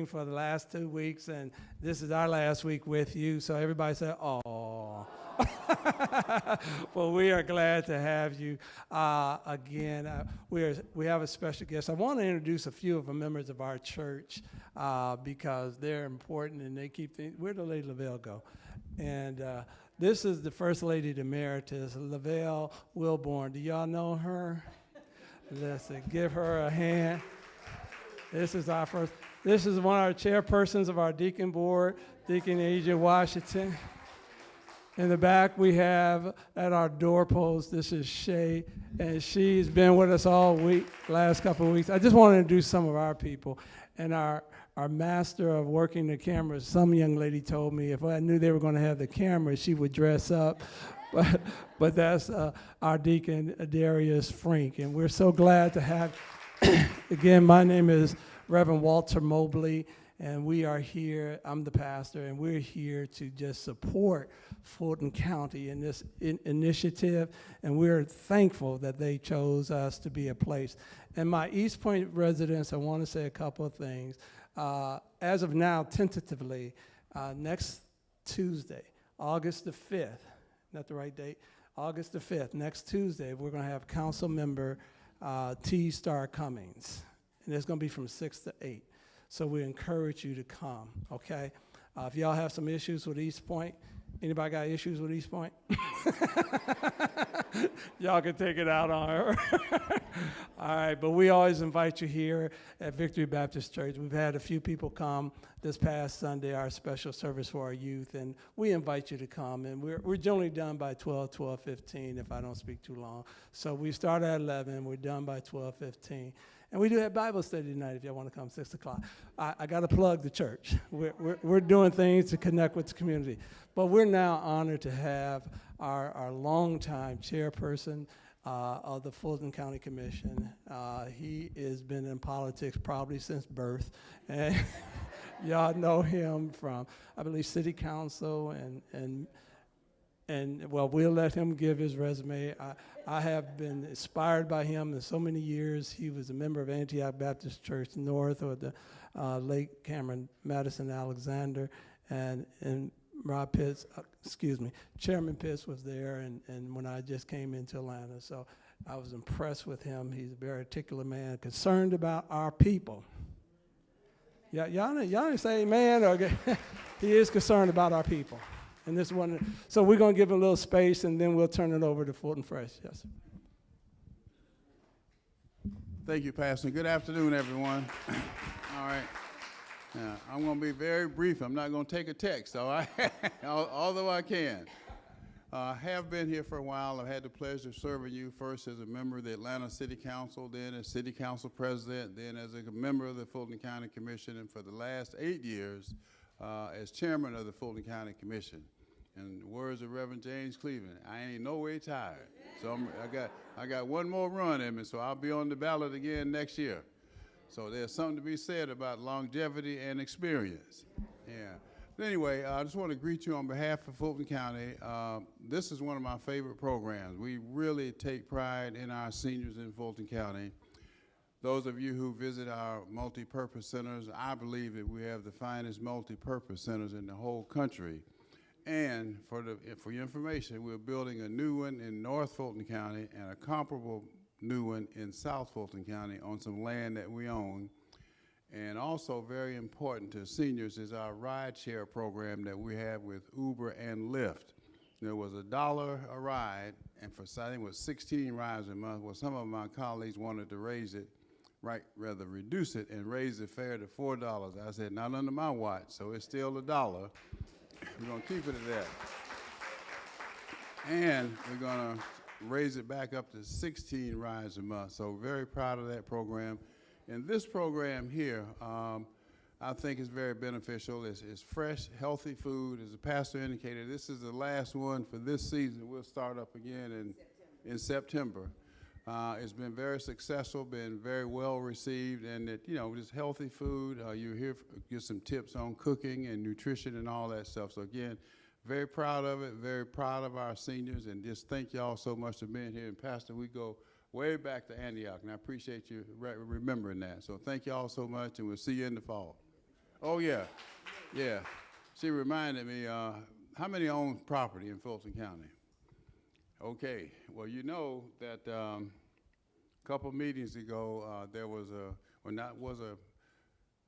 visiting for the last 2 weeks, and this is our last week with you. So everybody say, "Oh." Well, we are glad to have you again. We have a special guest. I want to introduce a few of the members of our church because they're important and they keep things. Where did Lady Lavelle go? And this is the First Lady Emeritus, Lavelle Wilborn. Do y'all know her? Listen, give her a hand. This is one of our chairpersons of our deacon board, Deacon Asia Washington. In the back, we have at our doorpost, this is Shay, and she's been with us all week, last couple of weeks. I just want to introduce some of our people. And our master of working the cameras, some young lady told me if I knew they were going to have the camera, she would dress up. But that's our deacon, Darius Frink, and we're so glad to have, again, my name is Reverend Walter Mobley, and we are here, I'm the pastor, and we're here to just support Fulton County in this initiative, and we're thankful that they chose us to be a place. And my East Point residents, I want to say a couple of things. As of now, tentatively, next Tuesday, August the 5th, not the right date, August the 5th, next Tuesday, we're going to have council member T. Star Cummings, and it's going to be from 6 to 8. So we encourage you to come, okay? If y'all have some issues with East Point, anybody got issues with East Point? Y'all can take it out on her. All right, but we always invite you here at Victory Baptist Church. We've had a few people come this past Sunday, our special service for our youth, and we invite you to come. And we're generally done by 12:15 if I don't speak too long. So we start at 11, we're done by 12:15. And we do have Bible study tonight if y'all want to come, 6 o'clock. I got to plug the church. We're doing things to connect with the community. But we're now honored to have our longtime chairperson of the Fulton County Commission. He has been in politics probably since birth. And y'all know him from, I believe, city council and well, we'll let him give his resume. I have been inspired by him in so many years. He was a member of Antioch Baptist Church North, or the Lake Cameron Madison Alexander, and Rob Pitts, Chairman Pitts was there, and when I just came into Atlanta, so I was impressed with him. He's a very articulate man, concerned about our people. Yeah, y'all didn't say amen, or he is concerned about our people. And this one, so we're going to give him a little space, and then we'll turn it over to Fulton Fresh. Yes. Thank you, Pastor. Good afternoon, everyone. All right. Now, I'm going to be very brief. I'm not going to take a text, all right? Although I can. I have been here for a while. I've had the pleasure of serving you first as a member of the Atlanta City Council, then as City Council President, then as a member of the Fulton County Commission, and for the last 8 years, as chairman of the Fulton County Commission. In the words of Reverend James Cleveland, I ain't no way tired. So I got one more run in me, so I'll be on the ballot again next year. So there's something to be said about longevity and experience. Yeah. But anyway, I just want to greet you on behalf of Fulton County. This is one of my favorite programs. We really take pride in our seniors in Fulton County. Those of you who visit our multi-purpose centers, I believe that we have the finest multi-purpose centers in the whole country. And for your information, we're building a new one in North Fulton County and a comparable new one in South Fulton County on some land that we own. And also very important to seniors is our ride share program that we have with Uber and Lyft. There was $1 a ride, and for I think it was 16 rides a month. Well, some of my colleagues wanted to raise it, rather reduce it and raise the fare to $4. I said, not under my watch, so it's still $1. We're going to keep it at that. And we're going to raise it back up to 16 rides a month. So very proud of that program. And this program here, I think is very beneficial. It's fresh, healthy food. As the pastor indicated, this is the last one for this season. We'll start up again in September. It's been very successful, been very well received, and just healthy food. You hear get some tips on cooking and nutrition and all that stuff. So again, very proud of it, very proud of our seniors, and just thank y'all so much for being here. And Pastor, we go way back to Antioch, and I appreciate you remembering that. So thank y'all so much, and we'll see you in the fall. Oh, yeah, yeah. She reminded me, how many own property in Fulton County? Okay, well, you know that a couple meetings ago, there was a, well, not was a,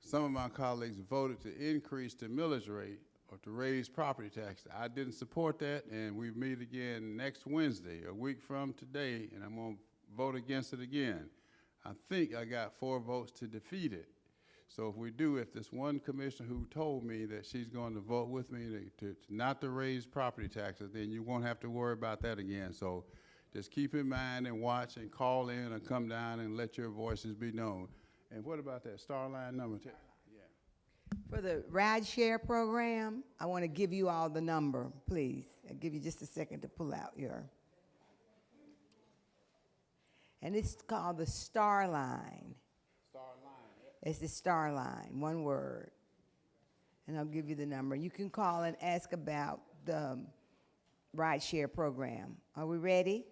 some of my colleagues voted to increase the millage rate or to raise property taxes. I didn't support that, and we meet again next Wednesday, a week from today, and I'm gonna vote against it again. I think I got 4 votes to defeat it. So if we do, if this one commissioner who told me that she's going to vote with me to not to raise property taxes, then you won't have to worry about that again. So just keep in mind and watch and call in or come down and let your voices be known. And what about that Starline number? Yeah. For the ride share program, I want to give you all the number, please. I'll give you just a second to pull out your. And it's called the Starline. It's the Starline, one word. And I'll give you the number. You can call and ask about the ride share program. Are we ready?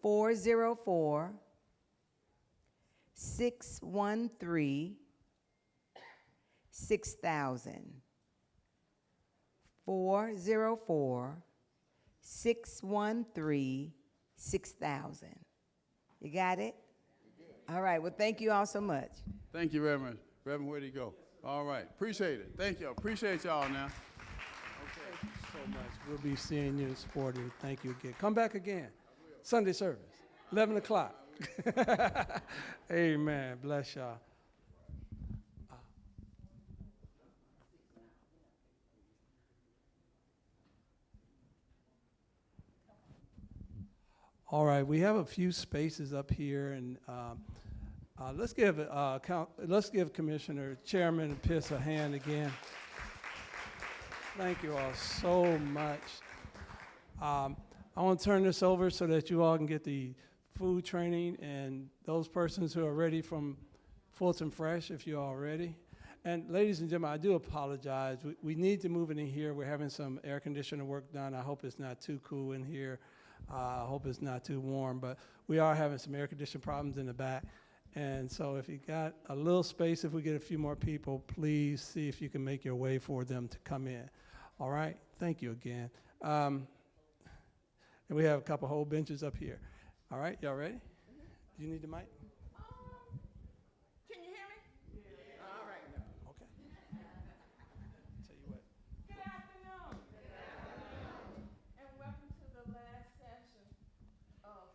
404 613 6000. 404 613 6000. You got it? All right. Well, thank you all so much. Thank you, Reverend. Reverend, where'd he go? All right. Appreciate it. Thank you. Appreciate y'all now. Thank you so much. We'll be seeing you and supporting you. Thank you again. Come back again. Sunday service, 11 o'clock. Amen. Bless y'all. All right, we have a few spaces up here, and let's give Commissioner Chairman Piss a hand again. Thank you all so much. I want to turn this over so that you all can get the food training, and those persons who are ready from Fulton Fresh, if you're all ready. And ladies and gentlemen, I do apologize. We need to move it in here. We're having some air conditioner work done. I hope it's not too cool in here. I hope it's not too warm, but we are having some air conditioning problems in the back. And so if you got a little space, if we get a few more people, please see if you can make your way for them to come in. All right, thank you again. And we have a couple whole benches up here. All right, y'all ready? Do you need the mic? Can you hear me? Yeah. All right. Okay. Tell you what. Good afternoon. And welcome to the last session of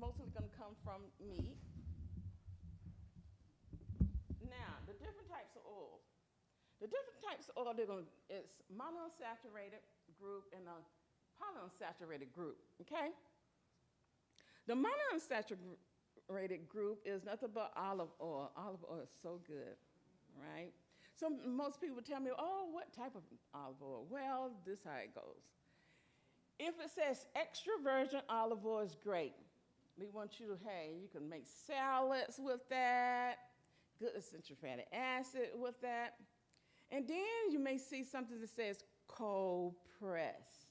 mostly going to come from meat. Now, the different types of oil. The different types of oil, it's monounsaturated group and a polyunsaturated group, okay? The monounsaturated group is nothing but olive oil. Olive oil is so good, right? So most people tell me, oh, what type of olive oil? Well, this is how it goes. If it says extra virgin olive oil is great. We want you to, hey, you can make salads with that, good essential fatty acid with that. And then you may see something that says cold press,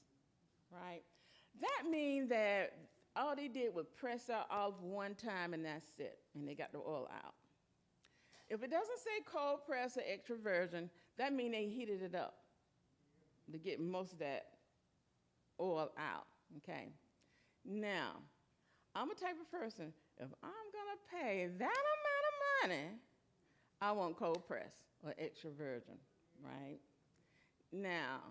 right? That means that all they did was press out olive one time and that's it, and they got the oil out. If it doesn't say cold press or extra virgin, that means they heated it up to get most of that oil out, okay? Now, I'm a type of person, if I'm gonna pay that amount of money, I want cold press or extra virgin, right? Now,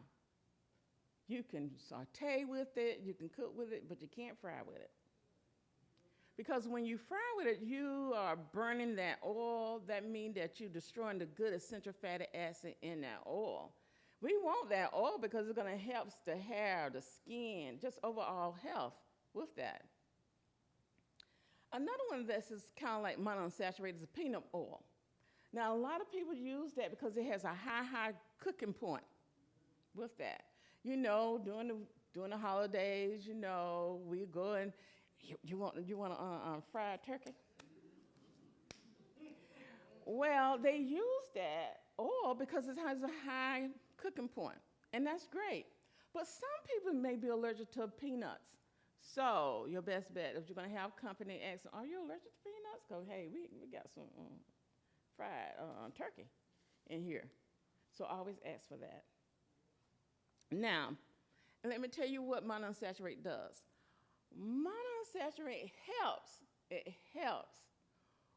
you can saute with it, you can cook with it, but you can't fry with it. Because when you fry with it, you are burning that oil. That means that you're destroying the good essential fatty acid in that oil. We want that oil because it's going to help the hair, the skin, just overall health with that. Another one that's kind of like monounsaturated is peanut oil. Now, a lot of people use that because it has a high cooking point with that. You know, during the holidays, you know, we go and you want fried turkey? Well, they use that oil because it has a high cooking point, and that's great. But some people may be allergic to peanuts. So your best bet, if you're going to have company, ask them, are you allergic to peanuts? Because, hey, we got some fried turkey in here. So always ask for that. Now, let me tell you what monounsaturated does. Monounsaturated helps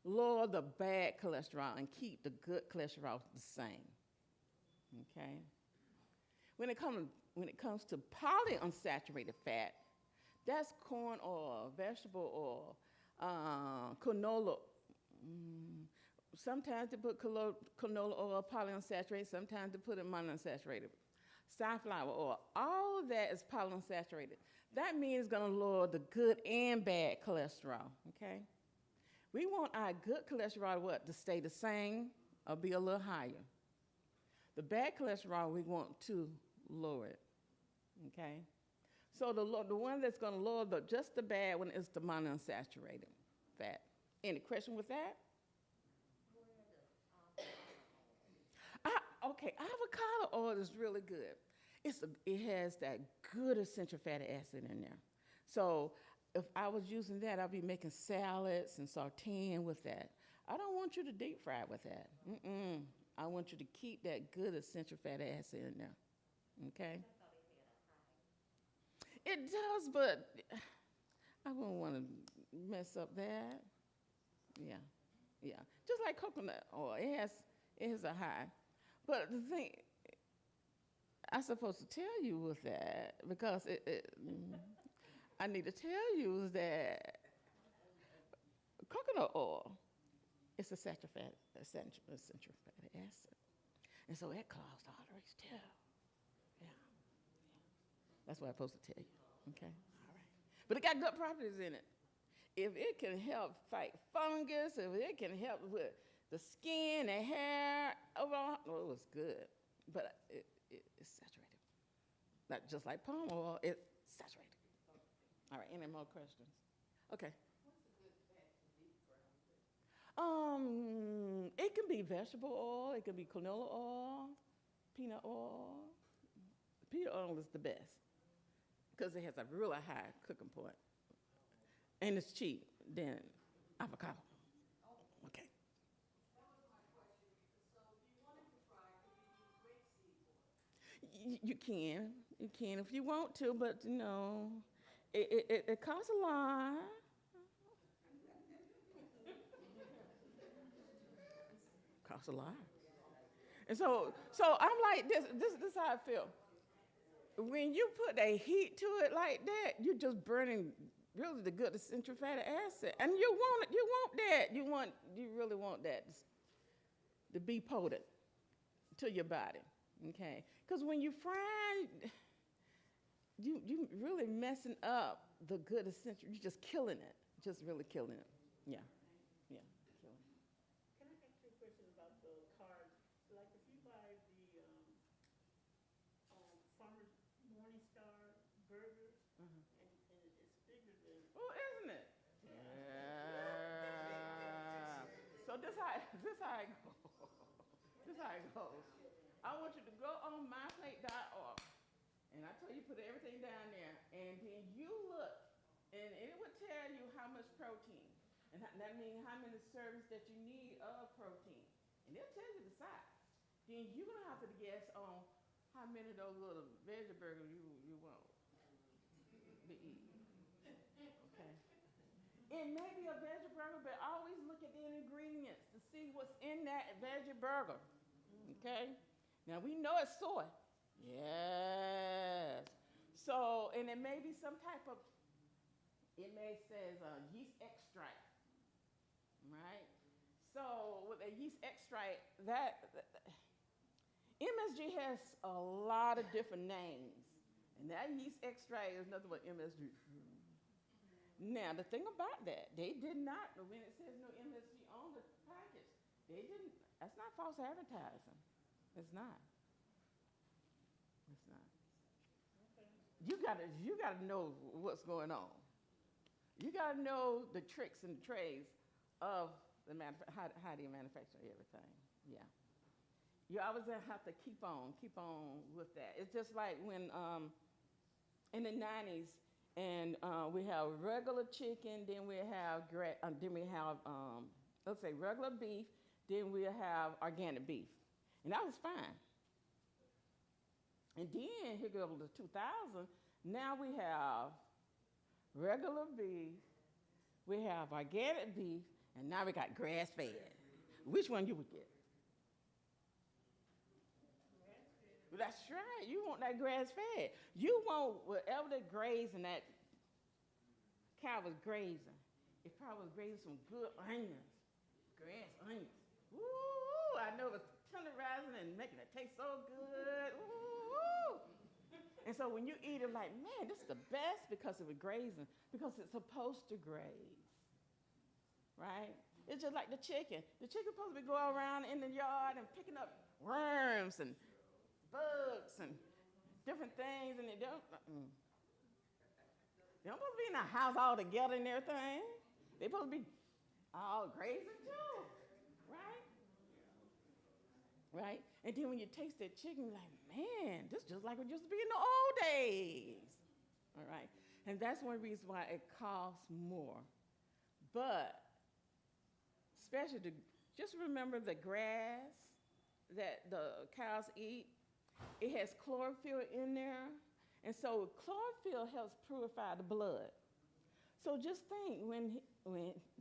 lower the bad cholesterol and keep the good cholesterol the same, okay? When it comes to polyunsaturated fat, that's corn oil, vegetable oil, canola. Sometimes they put canola oil polyunsaturated, sometimes they put it monounsaturated. Sunflower oil, all of that is polyunsaturated. That means it's going to lower the good and bad cholesterol, okay? We want our good cholesterol, to stay the same or be a little higher. The bad cholesterol, we want to lower it, okay? So the one that's going to lower just the bad one is the monounsaturated fat. Any question with that? Okay, avocado oil is really good. It has that good essential fatty acid in there. So if I was using that, I'd be making salads and sauteing with that. I don't want you to deep fry with that. I want you to keep that good essential fatty acid in there, okay? It does, but I wouldn't want to mess up that. Yeah. Just like coconut oil, it has a high. But the thing I'm supposed to tell you with that, because I need to tell you is that coconut oil is essential fatty acid. And so it clogs the arteries too. Yeah. That's what I'm supposed to tell you, okay? All right. But it got good properties in it. If it can help fight fungus, if it can help with the skin, the hair, overall, it was good. But it's saturated. Not just like palm oil, it's saturated. All right, any more questions? Okay. What's a good fat to deep fry with? It can be vegetable oil, it can be canola oil, peanut oil. Peanut oil is the best because it has a really high cooking point. And it's cheap than avocado. Okay. That was my question. So if you wanted to fry, could you use grapeseed oil? You can if you want to, but you know, it costs a lot. Costs a lot. And so I'm like, this is how I feel. When you put a heat to it like that, you're just burning really the good essential fatty acid. And you want that. You really want that to be potent to your body, okay? Because when you fry, you really messing up the good essential. You're just killing it, just really killing it. Yeah, yeah. Killing it. Can I ask you a question about the carbs? Like if you buy the Farmer's Morningstar burgers, and it's bigger than. Oh, isn't it? Yeah. So this how it goes. This how it goes. I want you to go on myplate.org, and I tell you put everything down there, and then you look, and it will tell you how much protein, and that means how many servings that you need of protein, and it'll tell you the size. Then you're gonna have to guess on how many of those little veggie burgers you want to eat. Okay. It may be a veggie burger, but always look at the ingredients to see what's in that veggie burger. Okay? Now we know it's soy. Yes. So, and it may be some type of, it may says yeast extract, right? So with a yeast extract, that MSG has a lot of different names. And that yeast extract is nothing but MSG. Now, the thing about that, they did not, when it says no MSG on the package, they didn't, that's not false advertising. It's not. It's not. You gotta know what's going on. You gotta know the tricks and the trades of the how do you manufacture everything. Yeah. You always have to keep on with that. It's just like when in the 90s, and we have regular chicken, then we have let's say regular beef, then we have organic beef, and that was fine. And then here goes to 2000. Now we have regular beef, we have organic beef, and now we got grass fed. Which one you would get? That's right. You want that grass fed. You want whatever they grazing, that cow was grazing. It probably was grazing some good onions, grass onions. Ooh, I know it's tenderizing and making it taste so good. Ooh. And so when you eat it, like, man, this is the best because it was grazing, because it's supposed to graze, right? It's just like the chicken. The chicken's supposed to be going around in the yard and picking up worms and bugs and different things, and they don't supposed to be in the house all together and everything. They're supposed to be all grazing too, right? Right? And then when you taste that chicken, you're like, man, this is just like it used to be in the old days. All right? And that's one reason why it costs more. But especially just remember the grass that the cows eat, it has chlorophyll in there. And so chlorophyll helps purify the blood. So just think, when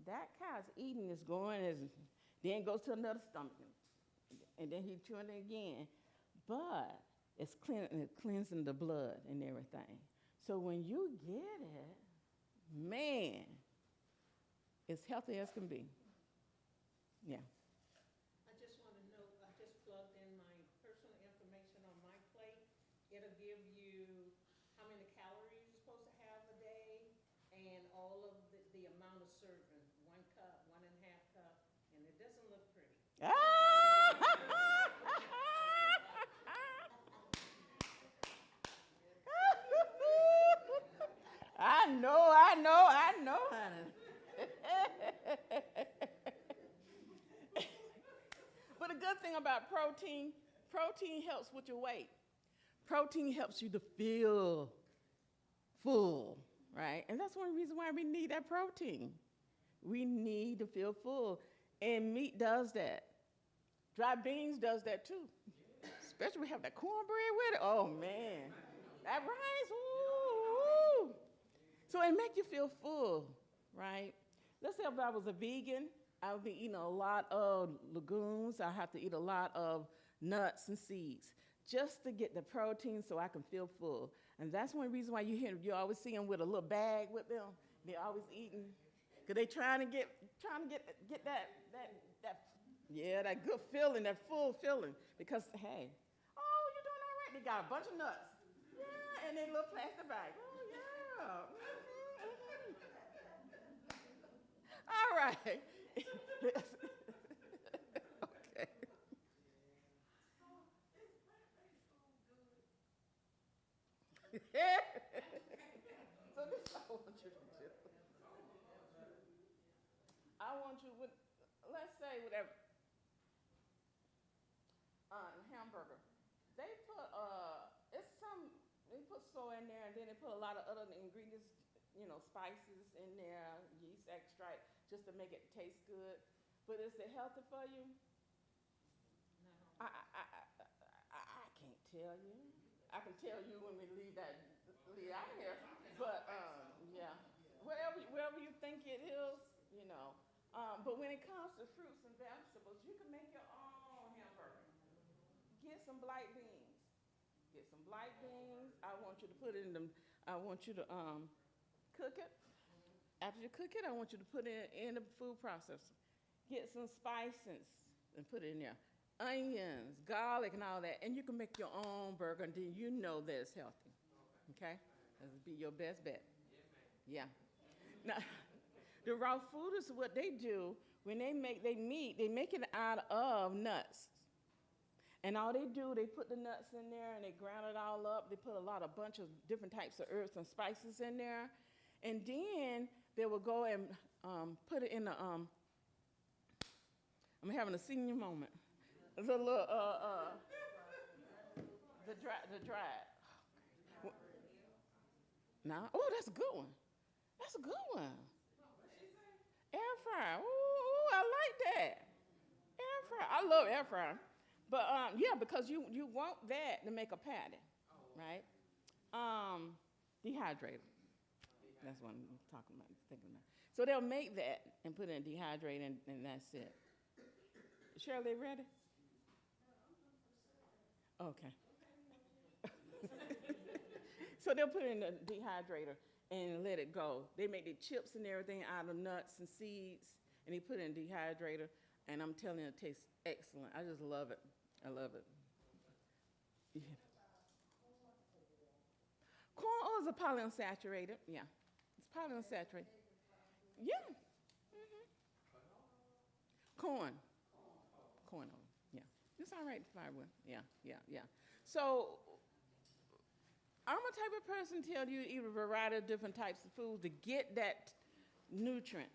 that cow's eating, is going, then goes to another stomach, and then he's chewing it again. But it's cleansing the blood and everything. So when you get it, man, it's healthy as can be. Yeah. I just want to know, I just plugged in my personal information on my plate. It'll give you how many calories you're supposed to have a day and all of the amount of serving, 1 cup, 1.5 cup, and it doesn't look pretty. I know, honey. But the good thing about protein helps with your weight. Protein helps you to feel full, right? And that's one reason why we need that protein. We need to feel full. And meat does that. Dry beans does that too. Especially we have that cornbread with it. Oh, man. That rice, ooh. So it makes you feel full, right? Let's say if I was a vegan, I would be eating a lot of legumes. I have to eat a lot of nuts and seeds just to get the protein so I can feel full. And that's one reason why you always see them with a little bag with them. They always eating, cause they trying to get that that good feeling, that full feeling. Because hey, oh, you're doing all right. They got a bunch of nuts, yeah, and they little plastic bag. Oh yeah. All right. Okay. So this is what I want you to do. I want you with, let's say, whatever, hamburger. They put it's some they put soy in there, and then they put a lot of other ingredients, spices in there, yeast extract, just to make it taste good. But is it healthy for you? I can't tell you. I can tell you when we leave out here. But yeah, wherever you think it is, But when it comes to fruits and vegetables, you can make your own hamburger. Get some black beans. Get some black beans. I want you to put it in them. I want you to cook it. After you cook it, I want you to put it in the food processor. Get some spices and put it in there. Onions, garlic, and all that. And you can make your own burger, and then you know that it's healthy. Okay? That would be your best bet. Yeah. Now, the raw food is what they do when they make their meat. They make it out of nuts. And all they do, they put the nuts in there, and they ground it all up. They put a bunch of different types of herbs and spices in there. And then they will go and put it in the, I'm having a senior moment. The little, the dried. Now, oh, that's a good one. That's a good one. Air fryer. Ooh, I like that. Air fryer. I love air fryer. But yeah, because you want that to make a patty, right? Dehydrated. That's what I'm talking about, thinking about. So they'll make that and put it in dehydrated, and that's it. Shirley, ready? Okay. So they'll put it in the dehydrator and let it go. They make the chips and everything out of nuts and seeds, and they put it in the dehydrator, and I'm telling you, it tastes excellent. I just love it. I love it. Yeah. Corn oil is a polyunsaturated. Yeah, it's polyunsaturated. Yeah. Mm-hmm. Corn oil. Yeah, it's all right, firewood. Yeah. So I'm a type of person to tell you to eat a variety of different types of foods to get that nutrient.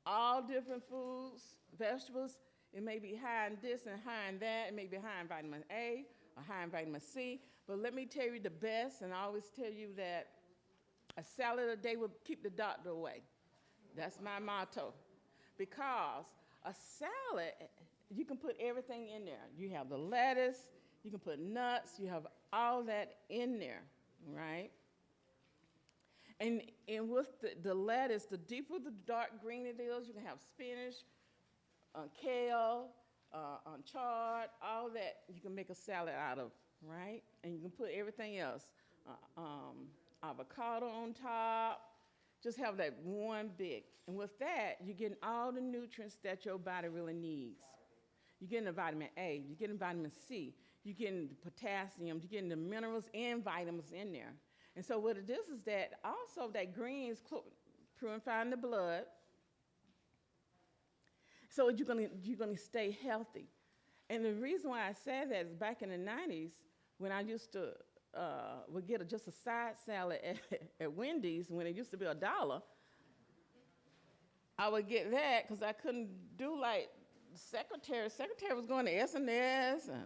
All different foods, vegetables. It may be high in this and high in that. It may be high in vitamin A or high in vitamin C. But let me tell you the best, and I always tell you that a salad a day will keep the doctor away. That's my motto. Because a salad, you can put everything in there. You have the lettuce, you can put nuts, you have all that in there, right? And with the lettuce, the deeper the dark green it is, you can have spinach, kale, chard, all that you can make a salad out of, right? And you can put everything else, avocado on top, just have that one big. And with that, you're getting all the nutrients that your body really needs. You're getting the vitamin A, you're getting vitamin C, you're getting the potassium, you're getting the minerals and vitamins in there. And so what it is that also that green is purifying the blood. So you're gonna stay healthy. And the reason why I said that is back in the 90s, when I used to would get just a side salad at Wendy's when it used to be $1, I would get that because I couldn't do like secretary. Secretary was going to S&S and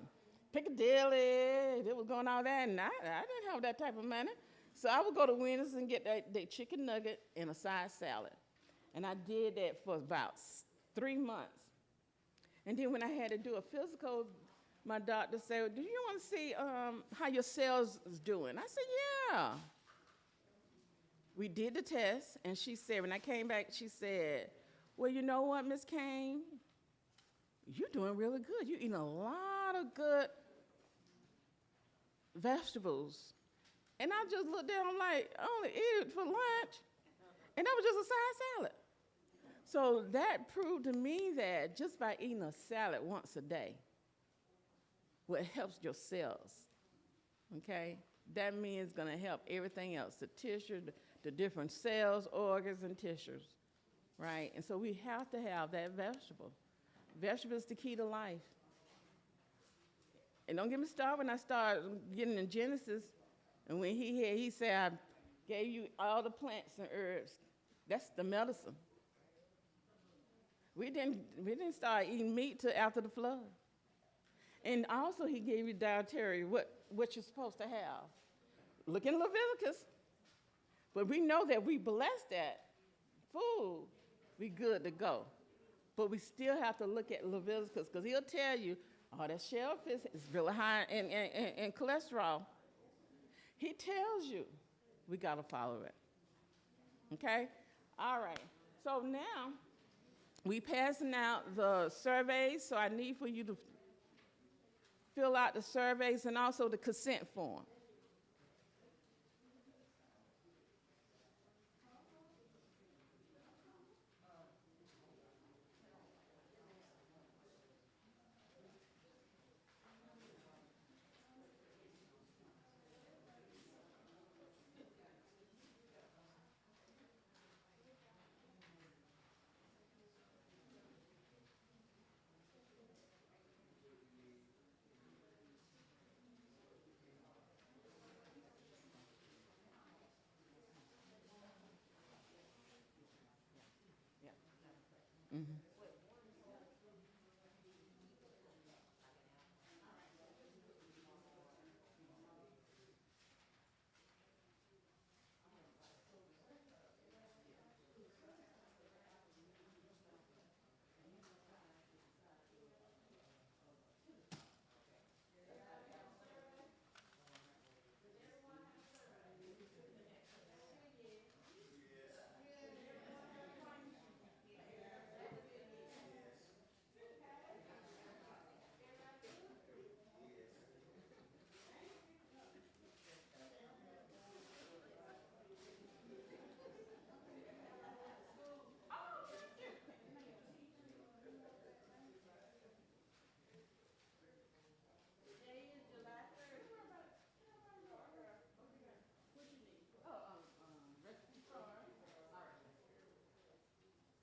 Piccadilly. They was going all that, and I didn't have that type of money. So I would go to Wendy's and get that chicken nugget and a side salad. And I did that for about 3 months. And then when I had to do a physical, my doctor said, do you want to see how your cells is doing? I said, yeah. We did the test, and she said, when I came back, she said, well, you know what, Miss Kane? You're doing really good. You're eating a lot of good vegetables. And I just looked down, I'm like, I only eat it for lunch. And that was just a side salad. So that proved to me that just by eating a salad once a day, what helps your cells, okay? That means it's gonna help everything else, the tissue, the different cells, organs, and tissues, right? And so we have to have that vegetable. Vegetable is the key to life. And don't get me started when I start getting in Genesis, and when he said, I gave you all the plants and herbs. That's the medicine. We didn't start eating meat till after the flood. And also he gave you dietary, what you're supposed to have. Look in Leviticus. But we know that we bless that food, we good to go. But we still have to look at Leviticus, because he'll tell you, oh, that shellfish is really high in cholesterol. He tells you we got to follow it. Okay? All right. So now we passing out the surveys, so I need for you to fill out the surveys and also the consent form.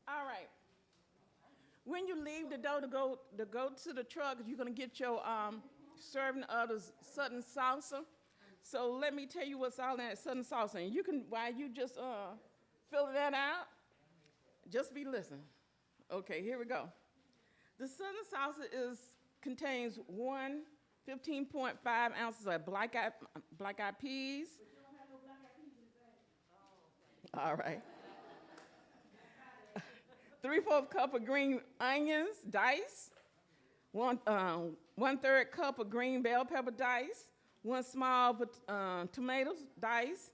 All right. When you leave the door to go to the truck, you're gonna get your serving of the Southern salsa. So let me tell you what's all in that Southern salsa. And you can, while you just filling that out, just be listening. Okay, here we go. The Southern salsa contains 15.5 ounces of black eyed peas. But you don't have no black eyed peas in the bag. All right. 3/4 cup of green onions, diced. 1/3 cup of green bell pepper, diced. 1 small tomatoes, diced.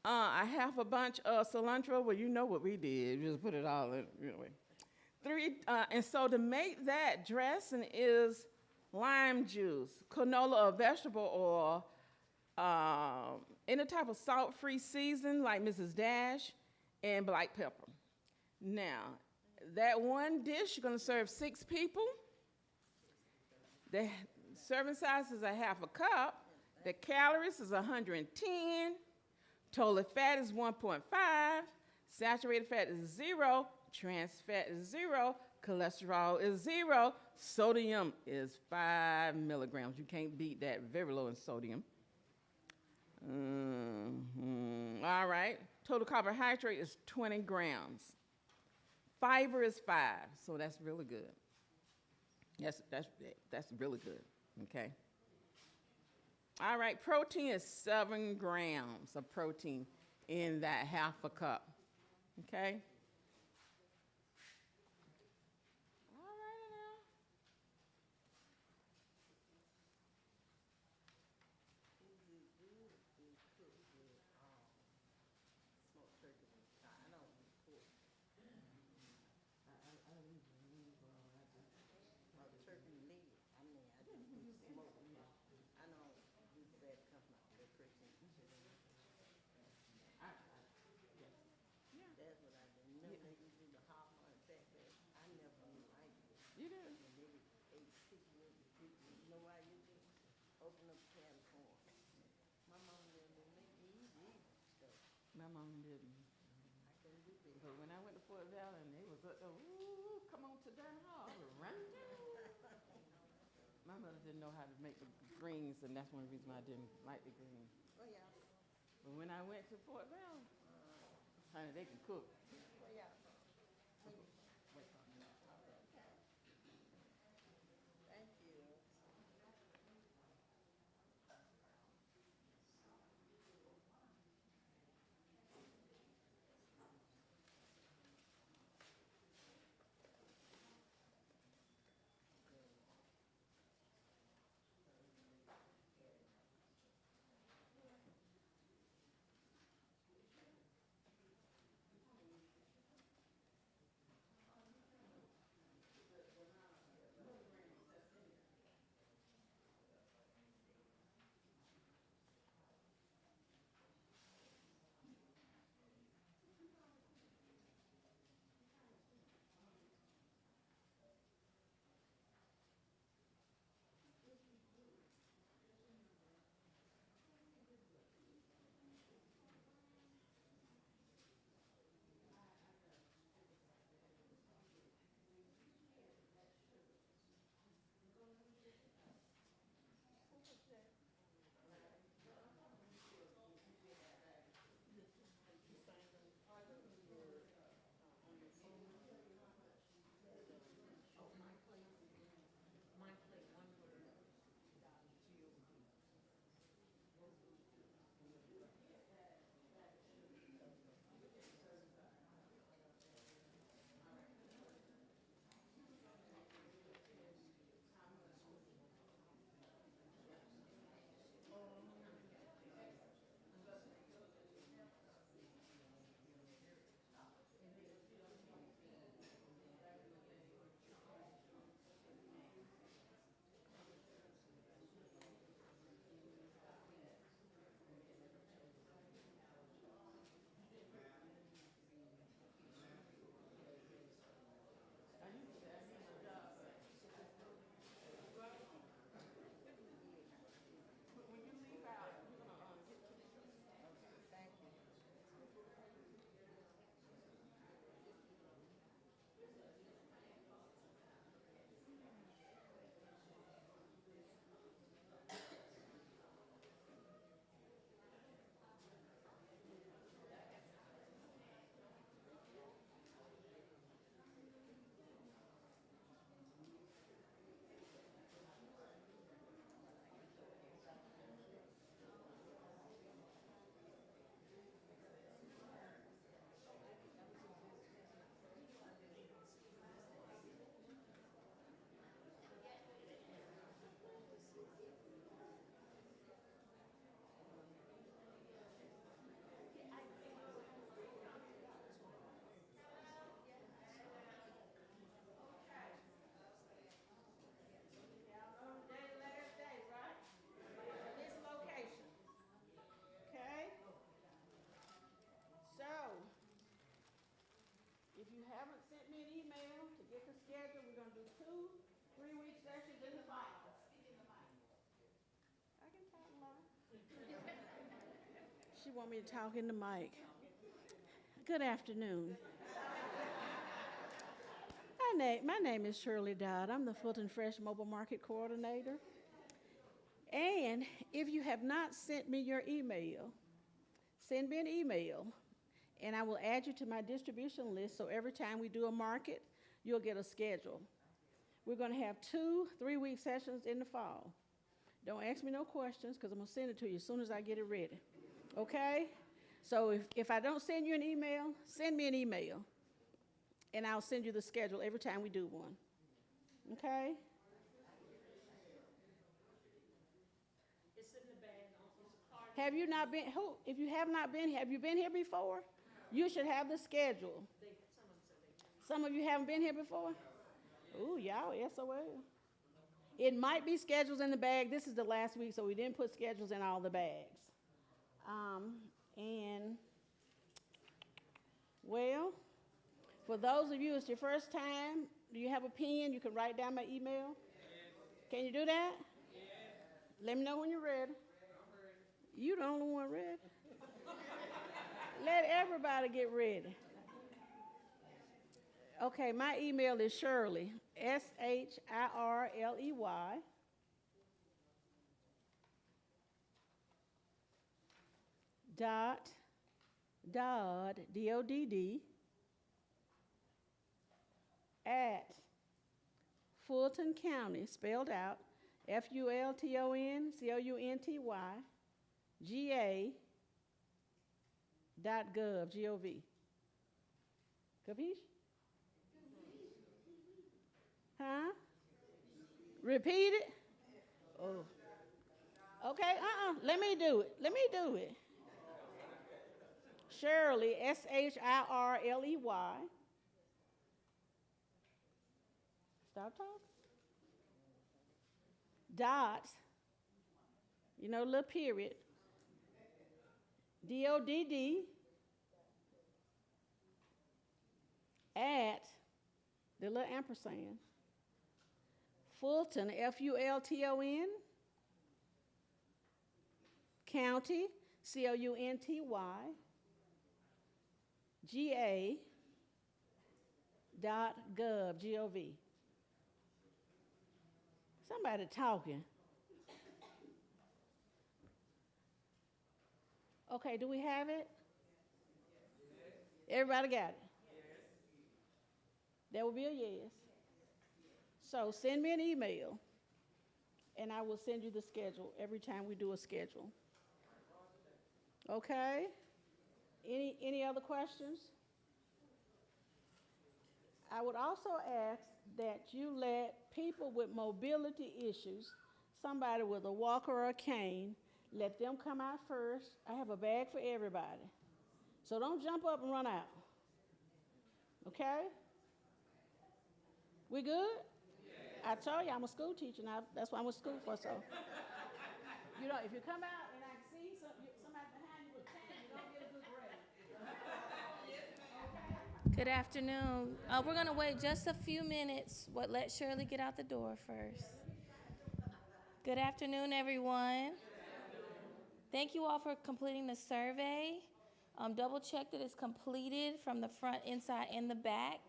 A half a bunch of cilantro. Well, you know what we did. We just put it all in. Anyway. And so to make that dressing is lime juice, canola or vegetable oil, any type of salt-free season like Mrs. Dash, and black pepper. Now, that one dish, you're going to serve 6 people. The serving size is a half a cup. The calories is 110. Total fat is 1.5. Saturated fat is 0. Trans fat is 0. Cholesterol is 0. Sodium is 5 milligrams. You can't beat that. Very low in sodium. All right. Total carbohydrate is 20 grams. Fiber is 5, so that's really good. That's really good, okay? All right, protein is 7 grams of protein in that half a cup, okay? All right now. You do? Open up a can of corn. My mom didn't make me eat stuff. My mom didn't. I couldn't do this. But when I went to Fort Valley and they was up there, ooh, come on to Dunn Hall, I was running down. My mother didn't know how to make the greens, and that's one reason why I didn't like the greens. Oh, yeah. But when I went to Fort Valley, honey, they can cook. Oh, yeah. Thank you. Thank you. Y'all know today the last day, right? For this location. Okay? So, if you haven't sent me an email to get the schedule, we're gonna do 2 3-week sessions in the fall. I can talk loud. She want me to talk in the mic. Good afternoon. My name is Shirley Dodd. I'm the Fulton Fresh Mobile Market Coordinator. And if you have not sent me your email, send me an email, and I will add you to my distribution list so every time we do a market, you'll get a schedule. We're going to have 2 3-week sessions in the fall. Don't ask me no questions because I'm going to send it to you as soon as I get it ready. Okay? So if I don't send you an email, send me an email, and I'll send you the schedule every time we do one. Okay? It's in the bag. Have you not been, if you have not been, have you been here before? You should have the schedule. Some of you haven't been here before? Ooh, y'all, SOL. It might be schedules in the bag. This is the last week, so we didn't put schedules in all the bags. And, well, for those of you, it's your first time, Do you have a pen? You can write down my email? Can you do that? Let me know when you're ready. You the only one ready. Let everybody get ready. Okay, my email is Shirley, Shirley, Dodd, Dodd, at Fulton County, spelled out, FultonCounty, Capiche? Huh? Repeat it? Oh. Okay, let me do it. Shirley, Shirley. Stop talking. Dot, little period. DODD at the little ampersand. Fulton, Fulton, County, County, GA.gov. Somebody talking. Okay, do we have it? Everybody got it? That will be a yes. So send me an email, and I will send you the schedule every time we do a schedule. Okay? Any other questions? I would also ask that you let people with mobility issues, somebody with a walker or a cane, let them come out first. I have a bag for everybody. So don't jump up and run out. Okay? We good? I told you I'm a school teacher, and that's what I went to school for. So, if you come out and I see somebody behind you with a cane, you don't get a good grade. Good afternoon. We're going to wait just a few minutes. Let Shirley get out the door first. Good afternoon, everyone. Thank you all for completing the survey. Double check that it's completed from the front, inside, and the back.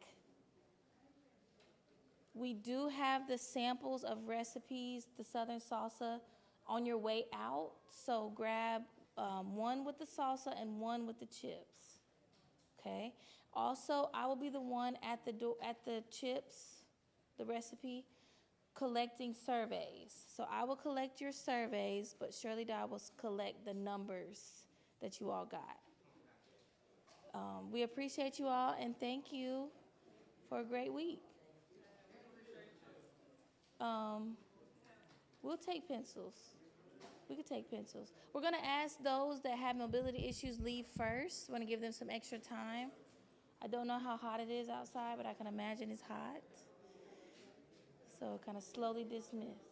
We do have the samples of recipes, the Southern salsa, on your way out. So grab one with the salsa and one with the chips. Okay. Also, I will be the one at the chips, the recipe, collecting surveys. So I will collect your surveys, but Shirley Dodd will collect the numbers that you all got. We appreciate you all, and thank you for a great week. We'll take pencils. We could take pencils. We're going to ask those that have mobility issues leave first. We want to give them some extra time. I don't know how hot it is outside, but I can imagine it's hot. So kind of slowly dismiss.